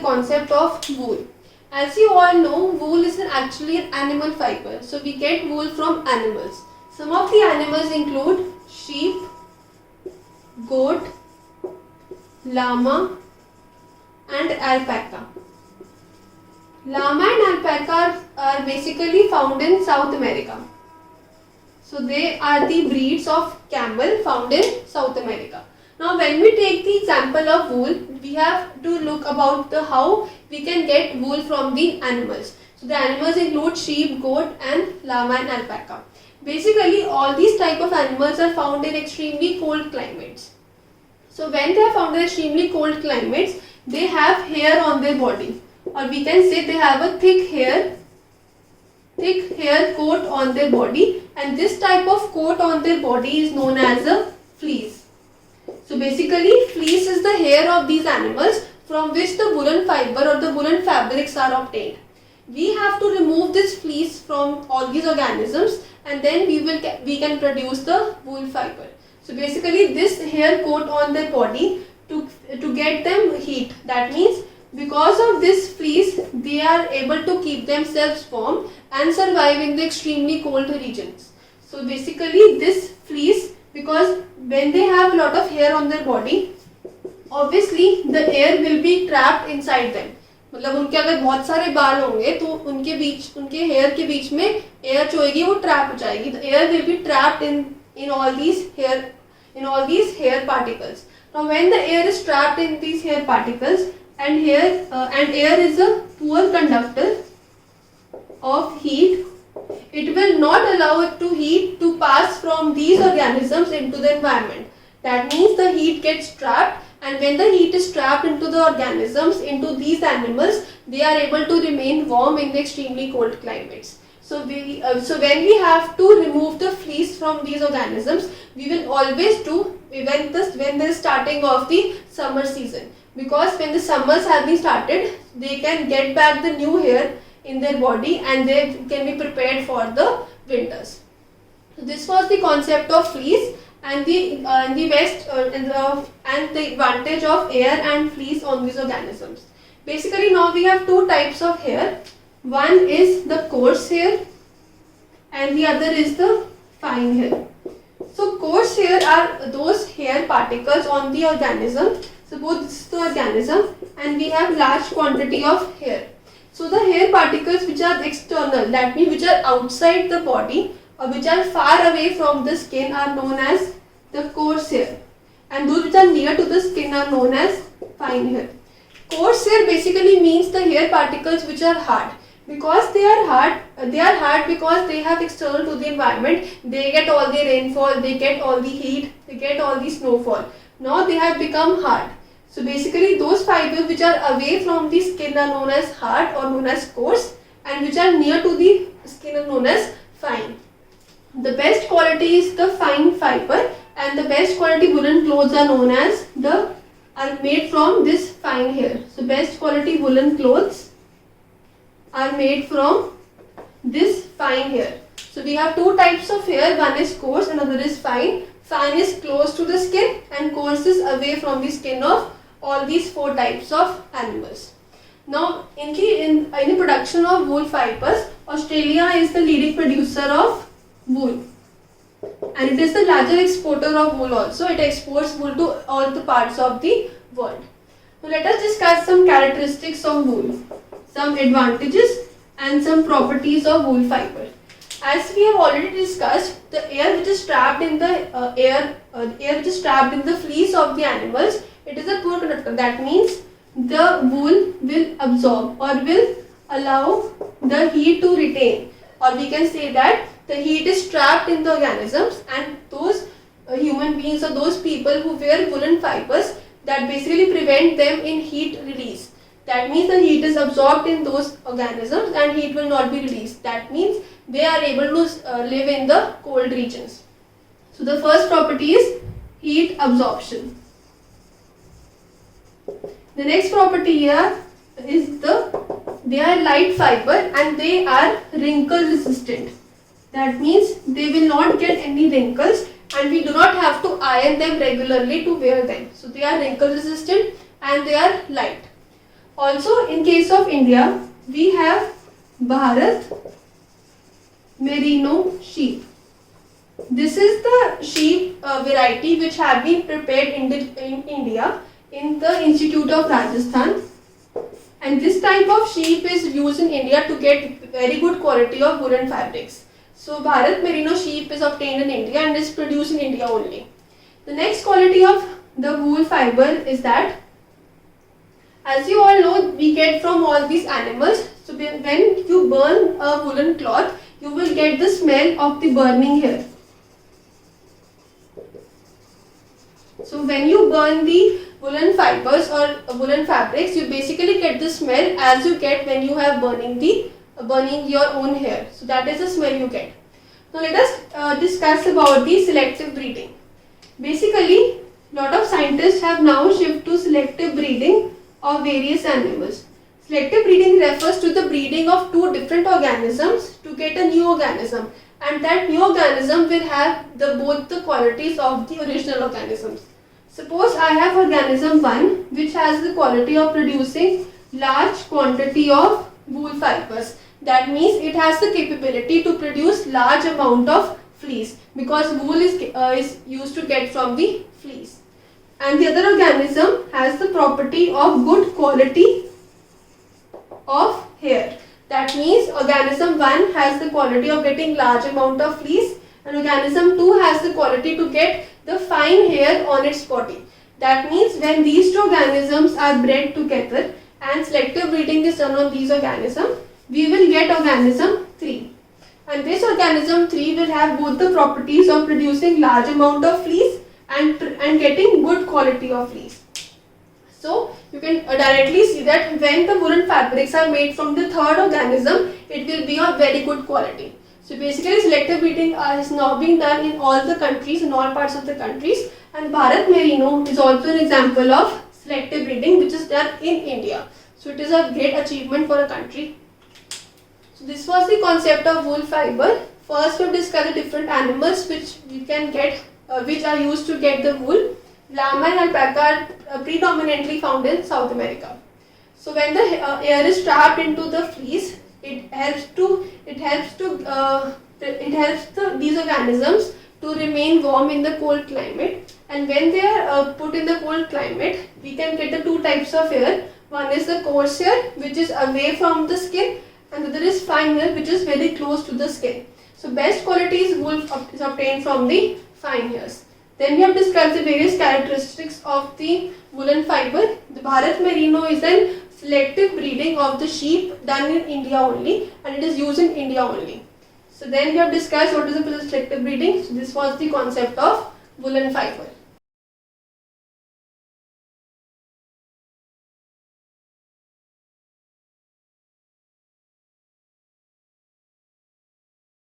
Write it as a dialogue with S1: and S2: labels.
S1: concept of wool. As you all know, wool is actually an animal fiber. So we get wool from animals. Some of the animals include sheep, goat, llama and alpaca. Llama and alpaca are basically found in South America. So they are the breeds of camel found in South America. Now when we take the example of wool, we have to look about how we can get wool from the animals. So the animals include sheep, goat and llama and alpaca. Basically all these type of animals are found in extremely cold climates. So when they are found in extremely cold climates, they have hair on their body, or we can say they have a thick hair coat on their body, and this type of coat on their body is known as a fleece. So basically fleece is the hair of these animals from which the woolen fiber or the woolen fabrics are obtained. We have to remove this fleece from all these organisms and then we can produce the wool fiber. So basically this hair coat on their body to get them heat. That means because of this fleece they are able to keep themselves warm and survive in the extremely cold regions. So basically this fleece, because when they have a lot of hair on their body, obviously the air will be trapped inside them. मतलब उनके अगर बहुत सारे बाल होंगे तो उनके hair के बीच में एयर जो होगी वो ट्रैप हो जाएगी. The air will be trapped in all these hair particles. Now when the air is trapped in these hair particles and air is a poor conductor of heat, it will not allow it to heat to pass from these organisms into the environment. That means the heat gets trapped, and when the heat is trapped into the organisms, into these animals, they are able to remain warm in the extremely cold climates. So when we have to remove the fleece from these organisms, we will always do when the starting of the summer season, because when the summers have been started, they can get back the new hair in their body and they can be prepared for the winters. So this was the concept of fleece and the advantage of air and fleece on these organisms. Basically now we have two types of hair. One is the coarse hair and the other is the fine hair. So coarse hair are those hair particles on the organism. Suppose this is the organism and we have large quantity of hair. So the hair particles which are external, that means which are outside the body or which are far away from the skin, are known as the coarse hair, and those which are near to the skin are known as fine hair. Coarse hair basically means the hair particles which are hard. Because they are hard because they have external to the environment, they get all the rainfall, they get all the heat, they get all the snowfall. Now they have become hard. So basically those fibers which are away from the skin are known as hard or known as coarse, and which are near to the skin are known as fine. The best quality is the fine fiber, and the best quality woolen clothes are made from this fine hair. So best quality woolen clothes are made from this fine hair. So we have two types of hair, one is coarse and another is fine. Fine is close to the skin and coarse is away from the skin of all these four types of animals. Now in the production of wool fibers, Australia is the leading producer of wool, and it is the largest exporter of wool also. It exports wool to all the parts of the world. Now let us discuss some characteristics of wool, some advantages and some properties of wool fiber. As we have already discussed, the air which is trapped in the fleece of the animals, it is a poor conductor. That means the wool will absorb or will allow the heat to retain, or we can say that the heat is trapped in the organisms, and those human beings or those people who wear woolen fibers, that basically prevent them in heat release. That means the heat is absorbed in those organisms and heat will not be released. That means they are able to live in the cold regions. So the first property is heat absorption. The next property here is they are light fiber and they are wrinkle resistant. That means they will not get any wrinkles and we do not have to iron them regularly to wear them. So they are wrinkle resistant and they are light. Also, in case of India, we have Bharat Merino sheep. This is the sheep variety which have been prepared in India in the Institute of Rajasthan, and this type of sheep is used in India to get very good quality of woolen fabrics. So Bharat Merino sheep is obtained in India and is produced in India only. The next quality of the wool fiber is that, as you all know, we get from all these animals. So when you burn a woolen cloth, you will get the smell of the burning here. So when you burn the woolen fibers or woolen fabrics, you basically get the smell as you get when you have burning your own hair. So that is the smell you get. Now let us discuss about the selective breeding. Basically, lot of scientists have now shifted to selective breeding of various animals. Selective breeding refers to the breeding of two different organisms to get a new organism, and that new organism will have both the qualities of the original organisms. Suppose I have organism 1 which has the quality of producing large quantity of wool fibers. That means it has the capability to produce large amount of fleece, because wool is used to get from the fleece. And the other organism has the property of good quality of hair. That means organism 1 has the quality of getting large amount of fleece, and organism 2 has the quality to get the fine hair on its body. That means when these two organisms are bred together and selective breeding is done on these organisms, we will get organism 3. And this organism 3 will have both the properties of producing large amount of fleece and getting good quality of fleece. So you can directly see that when the woolen fabrics are made from the third organism, it will be of very good quality. So basically selective breeding is now being done in all the countries, in all parts of the countries, and Bharat Merino is also an example of selective breeding which is done in India. So it is a great achievement for a country. So this was the concept of wool fiber. First we have discussed the different animals which we can get, which are used to get the wool. Llama and alpaca are predominantly found in South America. So when the air is trapped into the fleece, it helps these organisms to remain warm in the cold climate. And when they are put in the cold climate, we can get the two types of hair. One is the coarse hair, which is away from the skin, and the other is fine hair, which is very close to the skin. So best quality is wool is obtained from the fine hairs. Then we have discussed the various characteristics of the woolen fiber. The Bharat Merino is an selective breeding of the sheep done in India only, and it is used in India only. So then we have discussed what is the selective breeding. So this was the concept of woolen fiber.